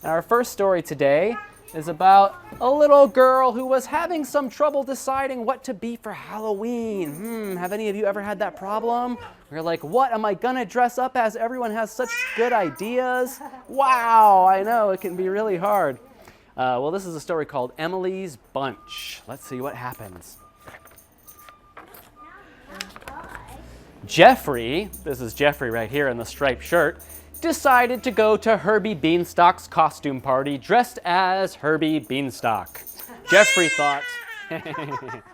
And our first story today is about a little girl who was having some trouble deciding what to be for Halloween. Have any of you ever had that problem? You're like, what am I gonna dress up as? Everyone has such good ideas. Wow, I know, it can be really hard. Well, this is a story called Emily's Bunch. Let's see what happens. Jeffrey, this is Jeffrey right here in the striped shirt, decided to go to Herbie Beanstalk's costume party dressed as Herbie Beanstalk. Jeffrey thought,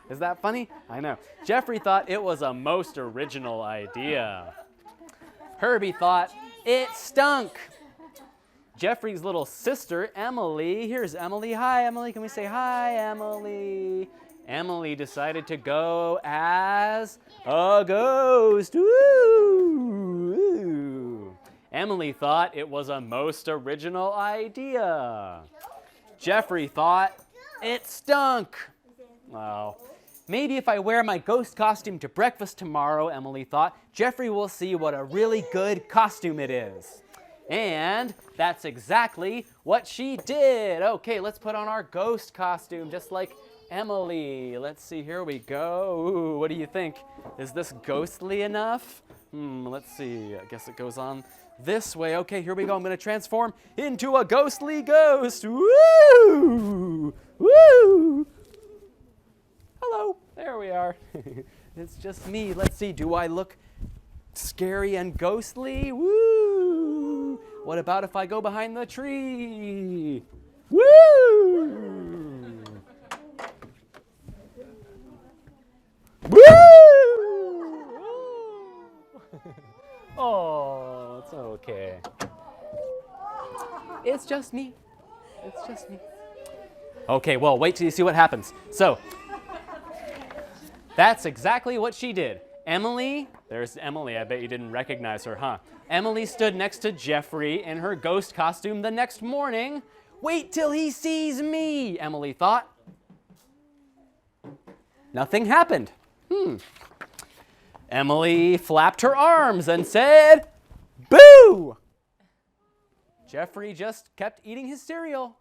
is that funny? I know. Jeffrey thought it was a most original idea. Herbie thought it stunk. Jeffrey's little sister, Emily, here's Emily. Hi, Emily. Can we say hi, Emily? Emily decided to go as a ghost. Ooh. Emily thought it was a most original idea. Jeffrey thought it stunk. Well, maybe if I wear my ghost costume to breakfast tomorrow, Emily thought, Jeffrey will see what a really good costume it is. And that's exactly what she did. Okay, let's put on our ghost costume just like Emily. Let's see, here we go. Ooh, what do you think? Is this ghostly enough? Let's see, I guess it goes on this way. Okay, here we go. I'm gonna transform into a ghostly ghost. Woo! Woo! Hello, there we are. It's just me. Let's see, do I look scary and ghostly? Woo! What about if I go behind the tree? Woo! Woo! Oh, it's okay. It's just me. It's just me. Okay, well, wait till you see what happens. So, that's exactly what she did. Emily, there's Emily. I bet you didn't recognize her, huh? Emily stood next to Jeffrey in her ghost costume the next morning. Wait till he sees me, Emily thought. Nothing happened. Emily flapped her arms and said, boo! Jeffrey just kept eating his cereal.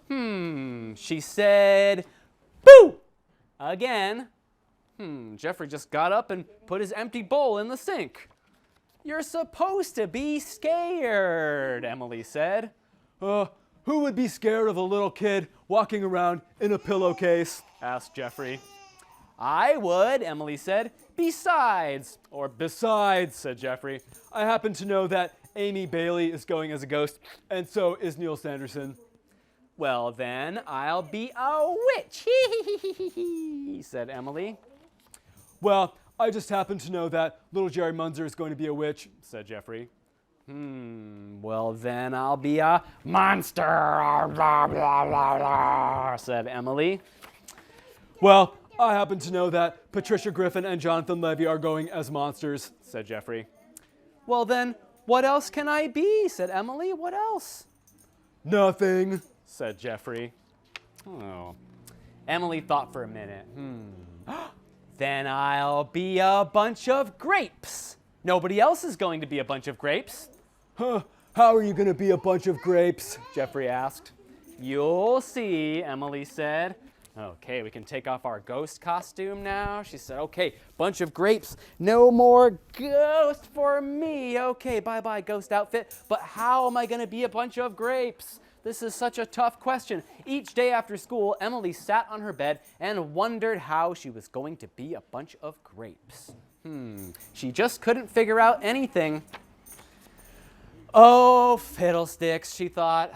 She said, boo! Again. Jeffrey just got up and put his empty bowl in the sink. You're supposed to be scared, Emily said. Who would be scared of a little kid walking around in a pillowcase? Asked Jeffrey. I would, Emily said. Besides, said Jeffrey, I happen to know that Amy Bailey is going as a ghost, and so is Neil Sanderson. Well, then I'll be a witch, said Emily. Well, I just happen to know that little Jerry Munzer is going to be a witch, said Jeffrey. Well, then I'll be a monster, said Emily. Well, I happen to know that Patricia Griffin and Jonathan Levy are going as monsters, said Jeffrey. Well, then what else can I be, said Emily. What else? Nothing, said Jeffrey. Oh. Emily thought for a minute. Then I'll be a bunch of grapes. Nobody else is going to be a bunch of grapes. How are you going to be a bunch of grapes? Jeffrey asked. You'll see, Emily said. Okay, we can take off our ghost costume now. She said, okay, bunch of grapes. No more ghost for me. Okay, bye-bye ghost outfit. But how am I going to be a bunch of grapes? This is such a tough question. Each day after school, Emily sat on her bed and wondered how she was going to be a bunch of grapes. She just couldn't figure out anything. Oh, fiddlesticks, she thought.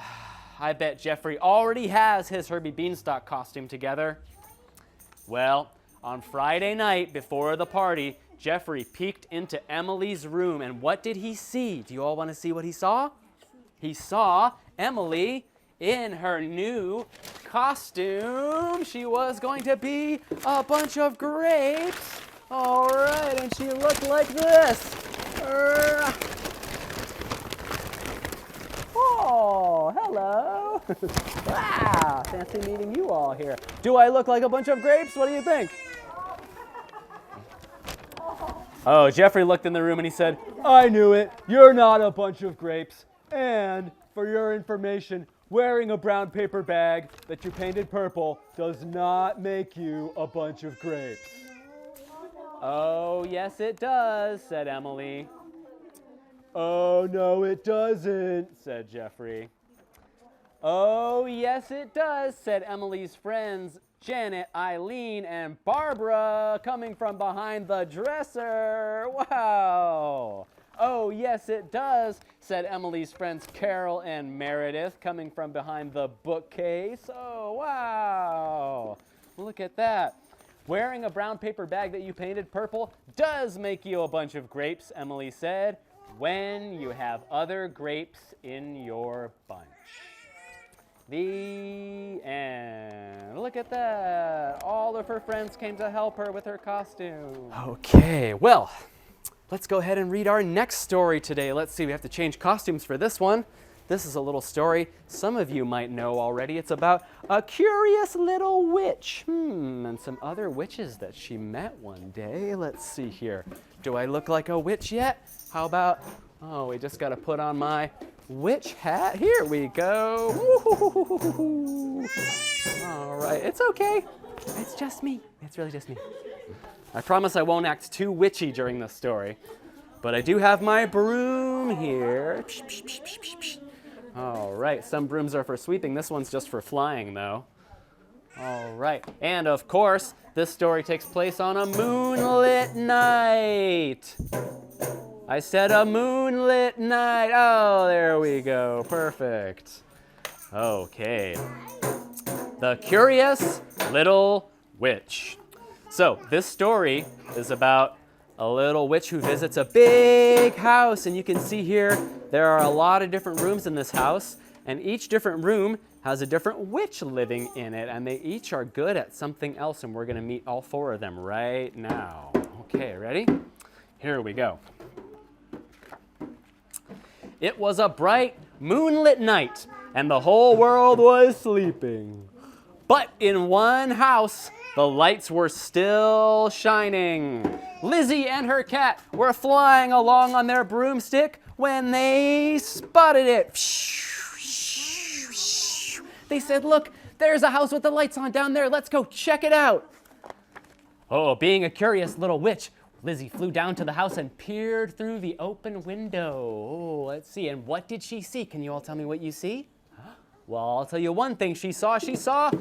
I bet Jeffrey already has his Herbie Beanstalk costume together. Well, on Friday night before the party, Jeffrey peeked into Emily's room, and what did he see? Do you all want to see what he saw? He saw Emily in her new costume. She was going to be a bunch of grapes. All right, and she looked like this. Oh, hello. Wow, fancy meeting you all here. Do I look like a bunch of grapes? What do you think? Oh, Jeffrey looked in the room and he said, I knew it. You're not a bunch of grapes. And for your information, wearing a brown paper bag that you painted purple does not make you a bunch of grapes. Oh, yes, it does, said Emily. Oh, no, it doesn't, Said Jeffrey. Oh, yes, it does, said Emily's friends, Janet, Eileen, and Barbara, coming from behind the dresser. Wow. Oh, yes, it does, said Emily's friends, Carol and Meredith, coming from behind the bookcase. Oh, wow. Look at that. Wearing a brown paper bag that you painted purple does make you a bunch of grapes, Emily said, when you have other grapes in your bunch. The end. Look at that. All of her friends came to help her with her costume. Okay, well, let's go ahead and read our next story today. Let's see, we have to change costumes for this one. This is a little story some of you might know already. It's about a curious little witch. And some other witches that she met one day. Let's see here. Do I look like a witch yet? How about, oh, we just got to put on my witch hat. Here we go. Woo-hoo-hoo-hoo-hoo. All right, it's okay. It's just me. It's really just me. I promise I won't act too witchy during this story. But I do have my broom here. Psh, psh, psh, psh, psh, psh. All right, some brooms are for sweeping. This one's just for flying, though. All right, and of course, this story takes place on a moonlit night. I said a moonlit night. Oh, there we go. Perfect. Okay. The Curious Little Witch. So, this story is about a little witch who visits a big house, and you can see here there are a lot of different rooms in this house, and each different room has a different witch living in it, and they each are good at something else, and we're going to meet all four of them right now. Okay, ready? Here we go. It was a bright, moonlit night, and the whole world was sleeping. But in one house, the lights were still shining. Lizzie and her cat were flying along on their broomstick when they spotted it. They said, "Look, there's a house with the lights on down there. Let's go check it out." Oh, being a curious little witch, Lizzie flew down to the house and peered through the open window. Oh, let's see. And what did she see? Can you all tell me what you see? Well, I'll tell you one thing she saw. She saw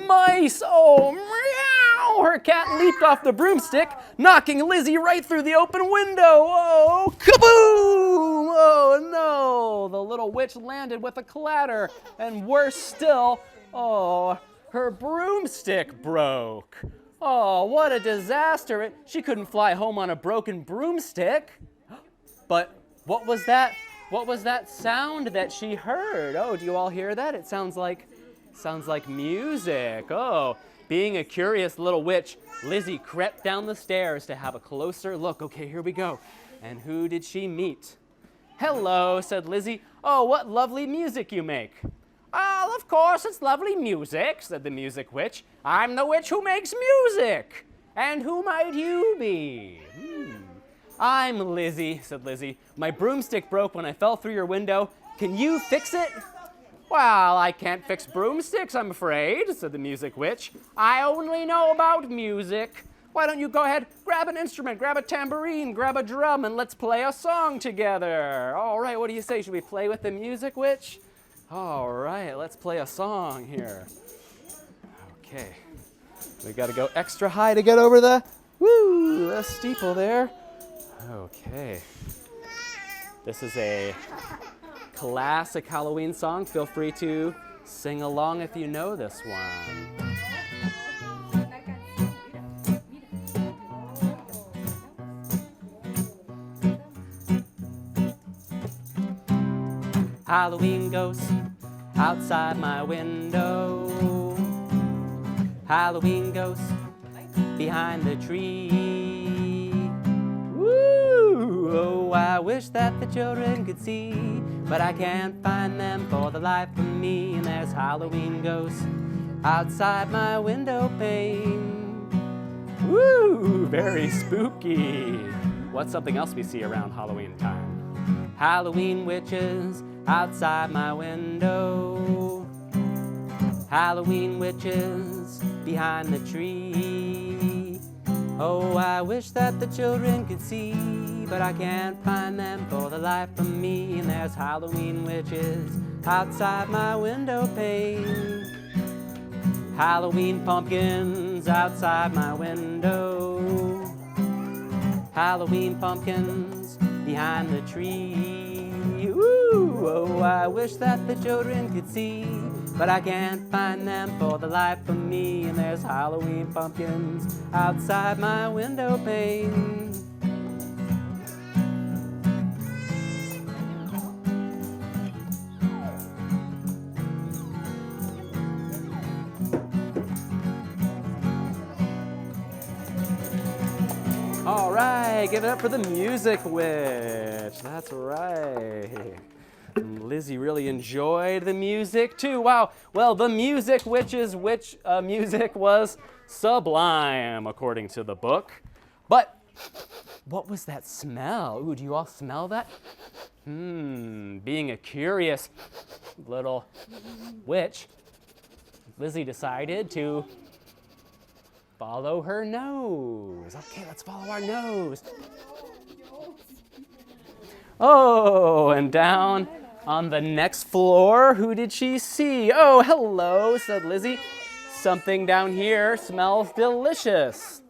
mice. Oh, meow! Her cat leaped off the broomstick, knocking Lizzie right through the open window. Oh, kaboom! Oh, no! The little witch landed with a clatter. And worse still, oh, her broomstick broke. Oh, what a disaster. She couldn't fly home on a broken broomstick. But what was that? What was that sound that she heard? Oh, do you all hear that? It sounds like music. Oh, being a curious little witch, Lizzie crept down the stairs to have a closer look. Okay, here we go. And who did she meet? "Hello," said Lizzie. "Oh, what lovely music you make." "Oh, of course, it's lovely music," said the music witch. "I'm the witch who makes music. And who might you be?" "I'm Lizzie," said Lizzie. "My broomstick broke when I fell through your window. Can you fix it?" "Well, I can't fix broomsticks, I'm afraid," said the music witch. "I only know about music. Why don't you go ahead, grab an instrument, grab a tambourine, grab a drum, and let's play a song together." All right, what do you say? Should we play with the music witch? All right, let's play a song here. Okay. We got to go extra high to get over the steeple there. Okay. This is a classic Halloween song. Feel free to sing along if you know this one. Halloween ghost outside my window. Halloween ghost behind the tree. Woo! Oh, I wish that the children could see, but I can't find them for the life of me. And there's Halloween ghosts outside my window pane. Woo! Very spooky. What's something else we see around Halloween time? Halloween witches outside my window. Halloween witches behind the tree. Oh, I wish that the children could see, but I can't find them for the life of me. And there's Halloween witches outside my window pane. Halloween pumpkins outside my window. Halloween pumpkins behind the tree. Ooh, oh, I wish that the children could see, but I can't find them for the life of me. And there's Halloween pumpkins outside my window pane. All right, give it up for the Music Witch. That's right. Lizzie really enjoyed the music too. Wow. Well, the Music Witch's music was sublime, according to the book. But what was that smell? Ooh, do you all smell that? Being a curious little witch, Lizzie decided to follow her nose. Okay, let's follow our nose. Oh, and down on the next floor, who did she see? Oh, hello, said Lizzie. Something down here smells delicious.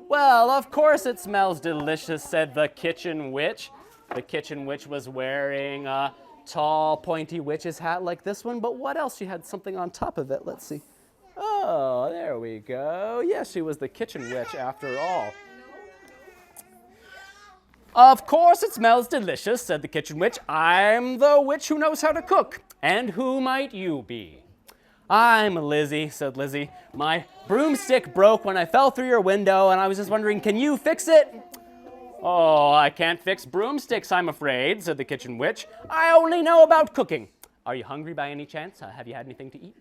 Well, of course it smells delicious, said the Kitchen Witch. The Kitchen Witch was wearing a tall, pointy witch's hat like this one, but what else? She had something on top of it. Let's see. Oh, there we go. Yes, she was the Kitchen Witch after all. Of course it smells delicious, said the Kitchen Witch. I'm the witch who knows how to cook. And who might you be? I'm Lizzie, said Lizzie. My broomstick broke when I fell through your window, and I was just wondering, can you fix it? Oh, I can't fix broomsticks, I'm afraid, said the Kitchen Witch. I only know about cooking. Are you hungry by any chance? Have you had anything to eat?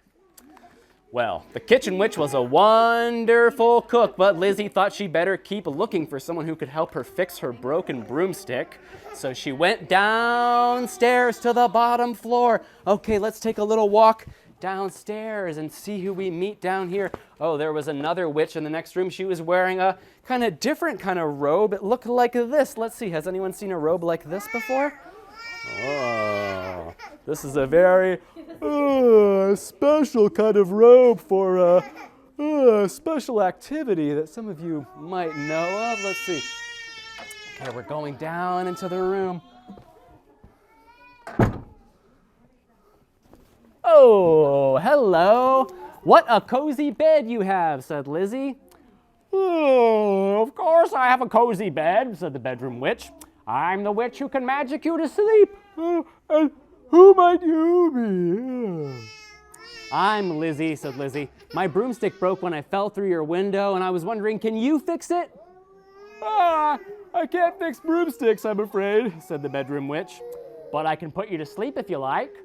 Well, the Kitchen Witch was a wonderful cook, but Lizzie thought she'd better keep looking for someone who could help her fix her broken broomstick. So she went downstairs to the bottom floor. Okay, let's take a little walk downstairs and see who we meet down here. Oh, there was another witch in the next room. She was wearing a kind of different kind of robe. It looked like this. Let's see, has anyone seen a robe like this before? Oh, this is a very special kind of robe for a special activity that some of you might know of. Let's see. Okay, we're going down into the room. Oh, hello. What a cozy bed you have, said Lizzie. Oh, of course I have a cozy bed, said the bedroom witch. I'm the witch who can magic you to sleep. And who might you be? I'm Lizzie, said Lizzie. My broomstick broke when I fell through your window, and I was wondering, can you fix it? I can't fix broomsticks, I'm afraid, said the bedroom witch. But I can put you to sleep if you like.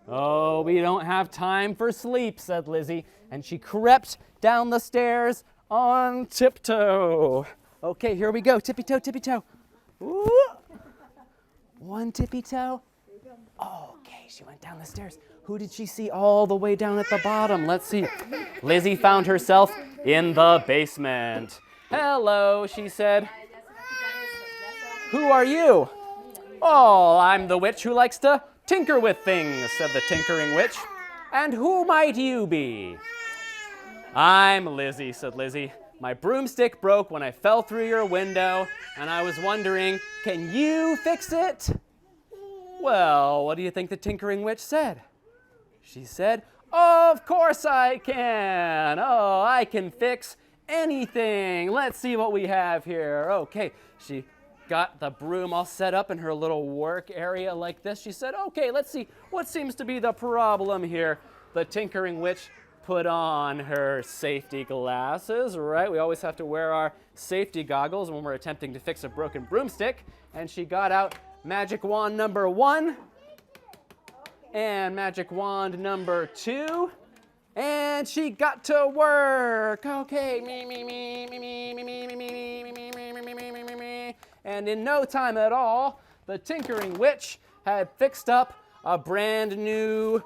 Oh, we don't have time for sleep, said Lizzie, and she crept down the stairs on tiptoe. Okay, here we go, tippy-toe, tippy-toe. Ooh. One tippy-toe. Okay, she went down the stairs. Who did she see all the way down at the bottom? Let's see. Lizzie found herself in the basement. Hello, she said. Who are you? Oh, I'm the witch who likes to tinker with things, said the tinkering witch. And who might you be? I'm Lizzie, said Lizzie. My broomstick broke when I fell through your window, and I was wondering, can you fix it? Well, what do you think the tinkering witch said? She said, of course I can. Oh, I can fix anything. Let's see what we have here. Okay, she got the broom all set up in her little work area like this. She said, okay, let's see what seems to be the problem here. The tinkering witch put on her safety glasses, right? We always have to wear our safety goggles when we're attempting to fix a broken broomstick. And she got out magic wand number 1 and magic wand number 2. And she got to work. Okay, me, me, me, me, me, me, me, me, me, me, me, me, me, me, me, me, me, me. And in no time at all, the tinkering witch had fixed up a brand new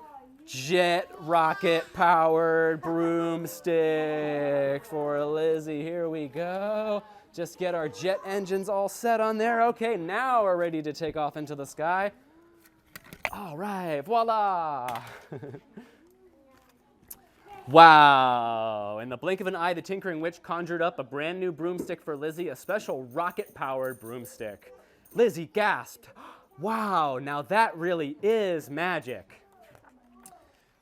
jet rocket-powered broomstick for Lizzie. Here we go. Just get our jet engines all set on there. Okay, now we're ready to take off into the sky. All right, voila. Wow. In the blink of an eye, the Tinkering Witch conjured up a brand new broomstick for Lizzie, a special rocket-powered broomstick. Lizzie gasped. Wow, now that really is magic.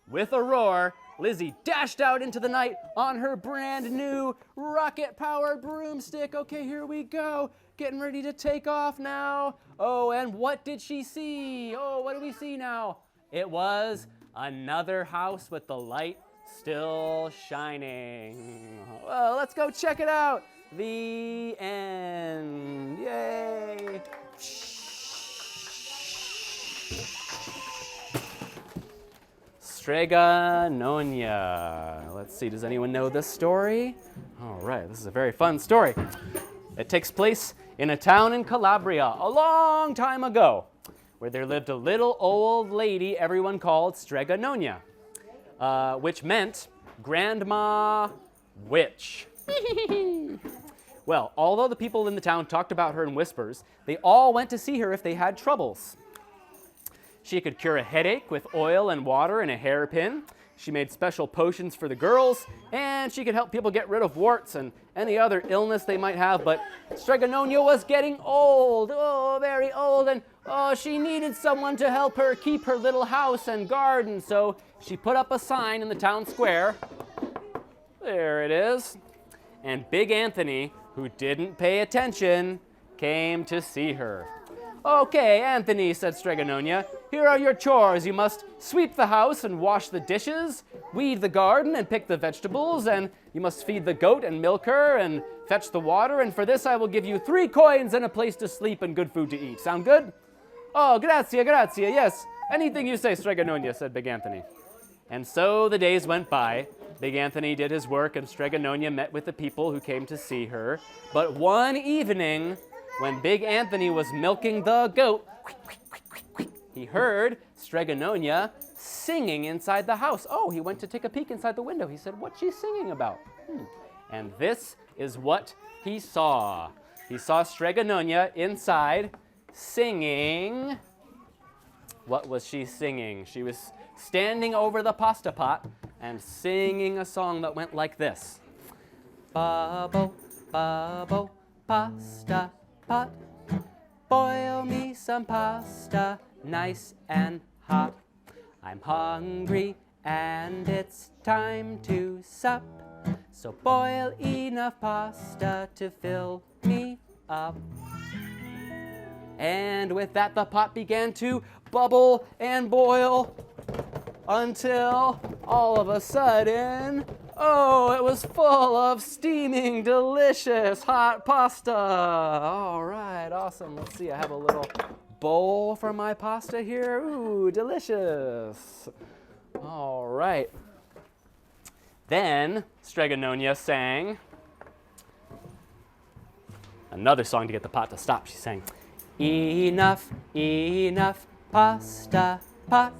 With a roar, Lizzie dashed out into the night on her brand new rocket-powered broomstick. Okay, here we go. Getting ready to take off now. Oh, and what did she see? Oh, what do we see now? It was another house with the light still shining. Well, let's go check it out. The end. Yay. Strega Nona. Let's see, does anyone know this story? All right, this is a very fun story. It takes place in a town in Calabria a long time ago, where there lived a little old lady everyone called Strega Nona, which meant Grandma Witch. Well, although the people in the town talked about her in whispers, they all went to see her if they had troubles. She could cure a headache with oil and water and a hairpin. She made special potions for the girls, and she could help people get rid of warts and any other illness they might have. But Strega Nona was getting old, oh, very old, and she needed someone to help her keep her little house and garden. So she put up a sign in the town square. There it is. And Big Anthony, who didn't pay attention, came to see her. Okay, Anthony, said Strega Nona, here are your chores. You must sweep the house and wash the dishes, weed the garden and pick the vegetables, and you must feed the goat and milk her and fetch the water, and for this I will give you 3 coins and a place to sleep and good food to eat. Sound good? Oh, grazie, grazie, yes. Anything you say, Strega Nona, said Big Anthony. And so the days went by. Big Anthony did his work, and Strega Nona met with the people who came to see her. But one evening, when Big Anthony was milking the goat, he heard Strega Nona singing inside the house. Oh, he went to take a peek inside the window. He said, what's she singing about? And this is what he saw. He saw Strega Nona inside singing. What was she singing? She was standing over the pasta pot and singing a song that went like this. Bubble, bubble, pasta pot, boil me some pasta, nice and hot. I'm hungry and it's time to sup, so boil enough pasta to fill me up. And with that, the pot began to bubble and boil until all of a sudden, oh, it was full of steaming, delicious hot pasta. All right, awesome. Let's see, I have a little bowl for my pasta here. Ooh, delicious. All right. Then Strega Nona sang another song to get the pot to stop. She sang, enough, enough pasta pot.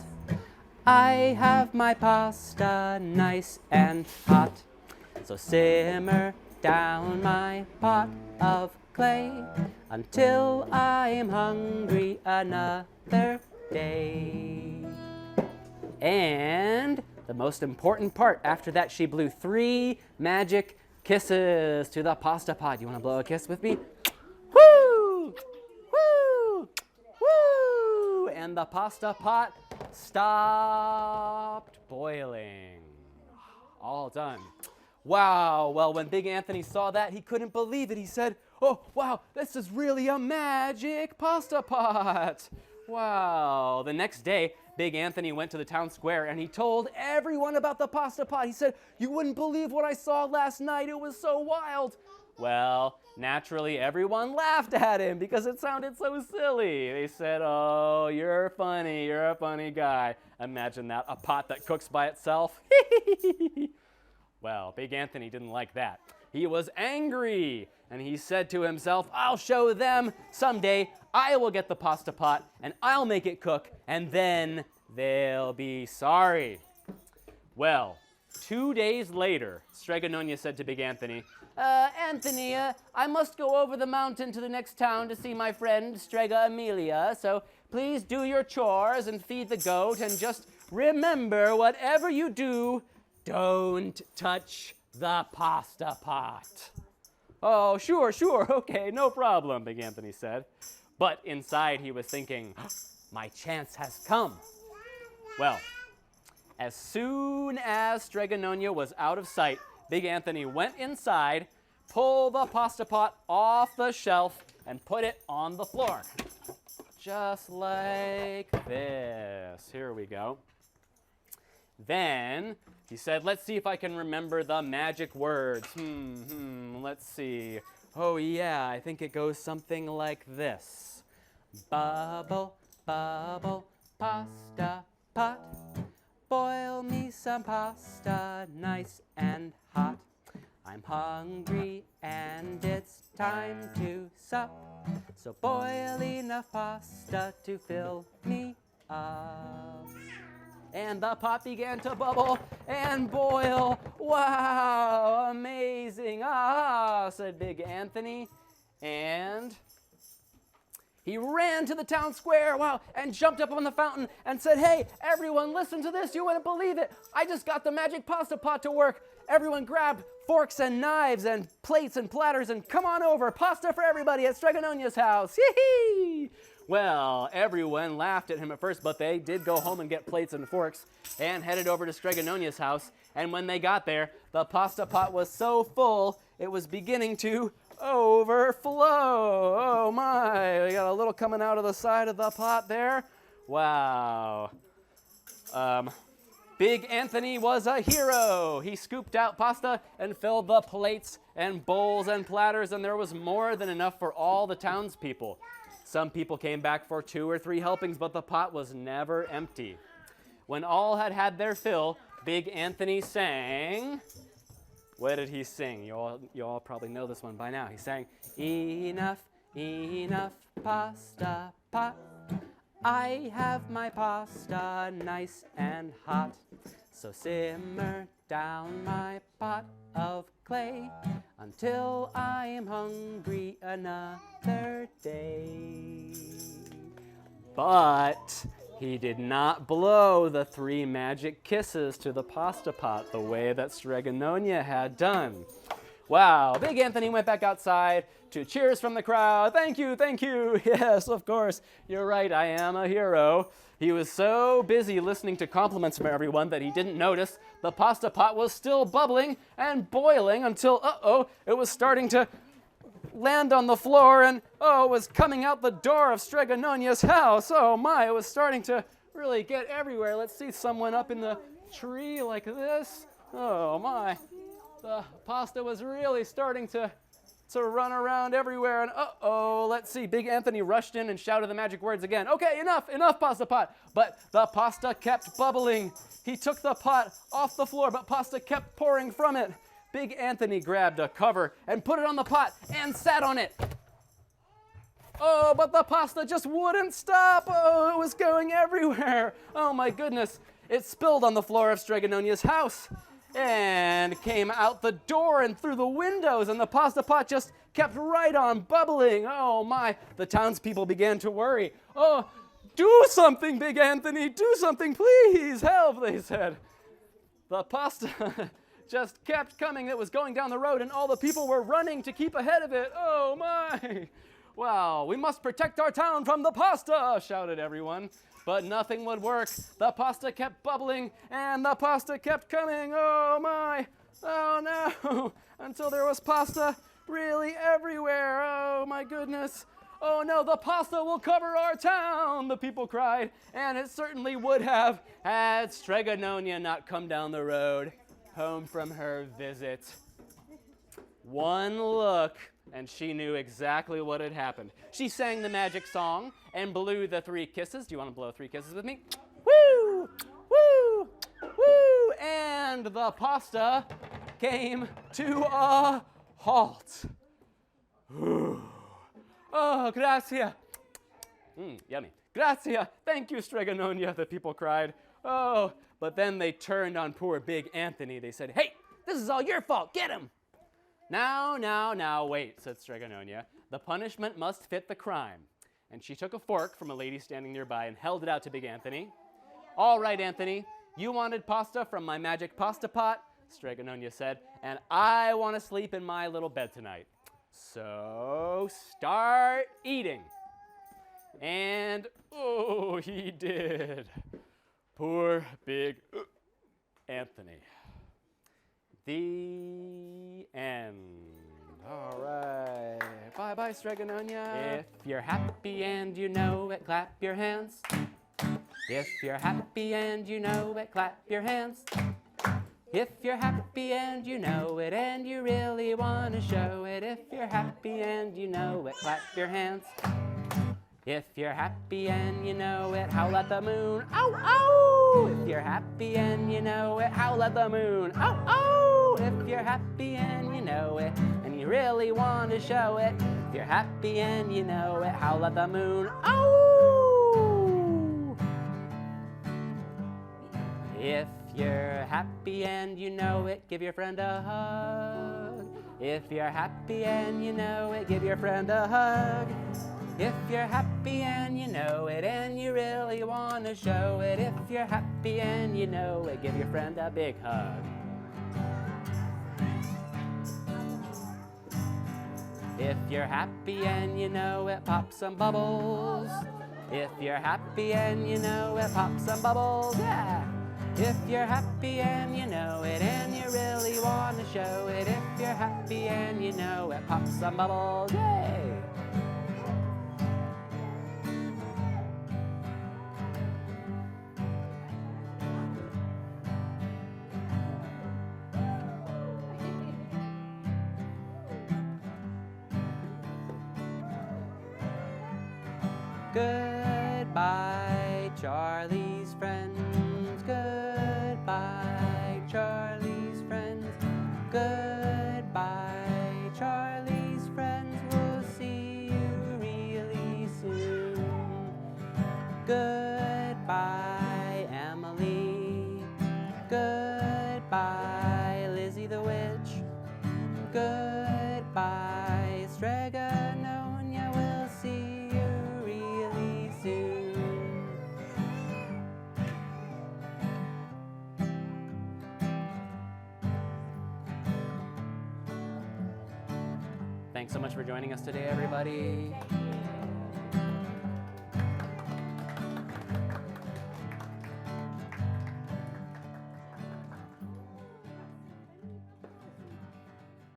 I have my pasta nice and hot. So simmer down my pot of clay until I am hungry another day. And the most important part, after that she blew 3 magic kisses to the pasta pot. You want to blow a kiss with me? Woo! Woo! Woo! And the pasta pot stopped boiling. All done. Wow, well, when Big Anthony saw that, he couldn't believe it. He said, oh, wow, this is really a magic pasta pot. Wow. The next day, Big Anthony went to the town square and he told everyone about the pasta pot. He said, you wouldn't believe what I saw last night. It was so wild. Well, naturally, everyone laughed at him because it sounded so silly. They said, oh, you're funny. You're a funny guy. Imagine that, a pot that cooks by itself. Well, Big Anthony didn't like that. He was angry, And he said to himself, I'll show them someday. I will get the pasta pot, and I'll make it cook, and then they'll be sorry. Well, 2 days later, Stregononia said to Big Anthony, Anthony, I must go over the mountain to the next town to see my friend Strega Amelia, so please do your chores and feed the goat, and just remember, whatever you do, don't touch the pasta pot. Oh, sure, okay, no problem, Big Anthony said. But inside he was thinking, my chance has come. Well, as soon as Stregononia was out of sight, Big Anthony went inside, pulled the pasta pot off the shelf, and put it on the floor. Just like this. Here we go. Then he said, let's see if I can remember the magic words. Let's see. Oh yeah, I think it goes something like this. Bubble, bubble, pasta pot. Boil me some pasta, nice and hot. I'm hungry and it's time to sup. So boil enough pasta to fill me up. And the pot began to bubble and boil. Wow, amazing. Ah, said Big Anthony. And he ran to the town square, wow, and jumped up on the fountain and said, hey, everyone, listen to this. You wouldn't believe it. I just got the magic pasta pot to work. Everyone grabbed forks and knives and plates and platters and come on over. Pasta for everybody at Stregononia's house. Hee-hee! Well, everyone laughed at him at first, but they did go home and get plates and forks and headed over to Stregononia's house. And when they got there, the pasta pot was so full, it was beginning to overflow. Oh my, we got a little coming out of the side of the pot there. Wow. Big Anthony was a hero. He scooped out pasta and filled the plates and bowls and platters, and there was more than enough for all the townspeople. Some people came back for 2 or 3 helpings, but the pot was never empty. When all had had their fill, Big Anthony sang. What did he sing? You all probably know this one by now. He sang, enough, enough pasta pot. I have my pasta nice and hot. So simmer down my pot of clay until I am hungry another day. But he did not blow the 3 magic kisses to the pasta pot the way that Stregononia had done. Wow, Big Anthony went back outside to cheers from the crowd. Thank you, thank you. Yes, of course, you're right, I am a hero. He was so busy listening to compliments from everyone that he didn't notice the pasta pot was still bubbling and boiling until, it was starting to land on the floor and, it was coming out the door of Stregononia's house. Oh my, it was starting to really get everywhere. Let's see someone up in the tree like this. Oh my, the pasta was really starting to run around everywhere, and let's see, Big Anthony rushed in and shouted the magic words again. Okay, enough, pasta pot. But the pasta kept bubbling. He took the pot off the floor, but pasta kept pouring from it. Big Anthony grabbed a cover and put it on the pot and sat on it. Oh, but the pasta just wouldn't stop. Oh, it was going everywhere. Oh my goodness. It spilled on the floor of Stregononia's house and came out the door and through the windows, and the pasta pot just kept right on bubbling. Oh my, the townspeople began to worry. Oh, do something, Big Anthony, do something, please, help, they said. The pasta just kept coming. It was going down the road, and all the people were running to keep ahead of it. Oh my. Wow, we must protect our town from the pasta, shouted everyone. But nothing would work. The pasta kept bubbling, and the pasta kept coming. Oh my, oh no, until there was pasta really everywhere. Oh my goodness. Oh no, the pasta will cover our town, the people cried. And it certainly would have had Stregononia not come down the road home from her visit. One look, and she knew exactly what had happened. She sang the magic song and blew the 3 kisses. Do you want to blow 3 kisses with me? Woo! Woo! Woo! And the pasta came to a halt. Oh, gracia. Yummy. Gracia. Thank you, Stregononia, the people cried. Oh, but then they turned on poor big Anthony. They said, hey, this is all your fault. Get him. Now, wait, said Stregononia. The punishment must fit the crime. And she took a fork from a lady standing nearby and held it out to Big Anthony. All right, Anthony, you wanted pasta from my magic pasta pot, Stregononia said, and I want to sleep in my little bed tonight. So start eating. And, oh, he did. Poor big Anthony. The end. All right. Bye-bye, Stregononia. If you're happy and you know it, clap your hands. If you're happy and you know it, clap your hands. If you're happy and you know it and you really want to show it. If you're happy and you know it, clap your hands. If you're happy and you know it, howl at the moon. Ow, ow! If you're happy and you know it, howl at the moon. Ow, ow! If you're happy and you know it, and you really want to show it. If you're happy and you know it, howl at the moon. Ow! If you're happy and you know it, give your friend a hug. If you're happy and you know it, give your friend a hug. If you're happy and you know it and you really want to show it. If you're happy and you know it, give your friend a big hug. If you're happy and you know it, pop some bubbles. If you're happy and you know it, pop some bubbles, yeah. If you're happy and you know it and you really want to show it. If you're happy and you know it, pop some bubbles, yay. Goodbye, Charlie's friends. Goodbye, Charlie's friends. Goodbye, Charlie's friends. We'll see you really soon. Goodbye, Emily. Goodbye, Lizzie the witch. Goodbye, Stregononia. We'll see you really soon. Thanks so much for joining us today, everybody.